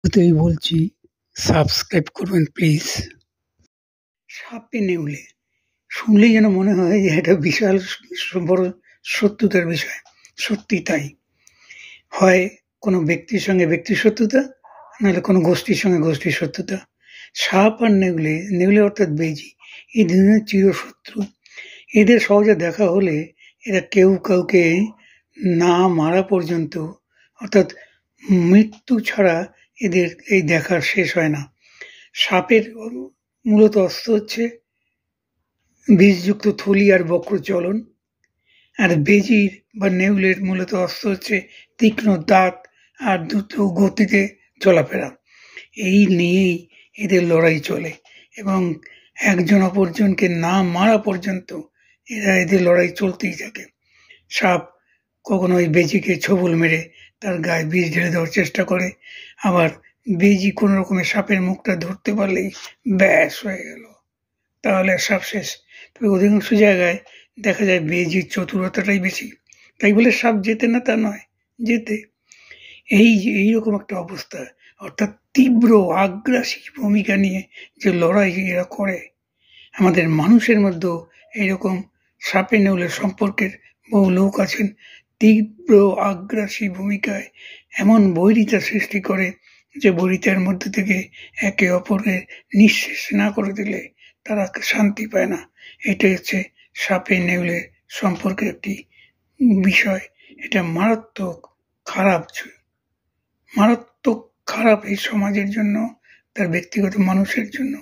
শুরুতেই বলছি সাবস্ক্রাইব করবেন প্লিজ। সাপে নেউলে শুনলেই যেন মনে হয় যে এটা বিশাল বড় শত্রুতার বিষয়। সত্যি তাই। হয় কোনো ব্যক্তির সঙ্গে ব্যক্তির শত্রুতা, নাহলে কোনো গোষ্ঠীর সঙ্গে গোষ্ঠীর শত্রুতা। সাপ আর নেউলে, নেউলে অর্থাৎ বেজি, এই দুজনের চিরশত্রু। এদের সহজে দেখা হলে এরা কেউ কাউকে না মারা পর্যন্ত, অর্থাৎ মৃত্যু ছাড়া এদের এই দেখার শেষ হয় না। সাপের মূলত অস্ত্র হচ্ছে বিষযুক্ত থলি আর বক্রচলন, আর বেজির বা নেউলের মূলত অস্ত্র হচ্ছে তীক্ষ্ণ দাঁত আর দ্রুত গতিতে চলাফেরা। এই নিয়েই এদের লড়াই চলে এবং একজন অপরজনকে না মারা পর্যন্ত এদের লড়াই চলতেই থাকে। সাপ কখনো ওই বেজিকে ছোবল মেরে তার গায়ে বিষ ঢেলে দেওয়ার চেষ্টা করে, আবার বেজি কোনো রকমের সাপের মুখটা ধরতে পারলেই ব্যাস হয়ে গেল, তাহলে সাপ শেষ। তবে অধিকাংশ জায়গায় দেখা যায় বেজির চতুরতাটাই বেশি, তাই বলে সাপ জেতে না তা নয়, জেতে। এইরকম একটা অবস্থা, অর্থাৎ তীব্র আগ্রাসী ভূমিকা নিয়ে যে লড়াই এরা করে। আমাদের মানুষের মধ্যেও এইরকম সাপে নেউলের সম্পর্কের বহু লোক আছেন, তীব্র আগ্রাসী ভূমিকায় এমন বৈরিতা সৃষ্টি করে যে বৈরিতার মধ্যে থেকে একে অপরকে নিঃশেষ না করে দিলে তারা শান্তি পায় না। এটাই হচ্ছে সাপে নেউলে সম্পর্কের একটি বিষয়। এটা মারাত্মক খারাপ এই সমাজের জন্য, তার ব্যক্তিগত মানুষের জন্য।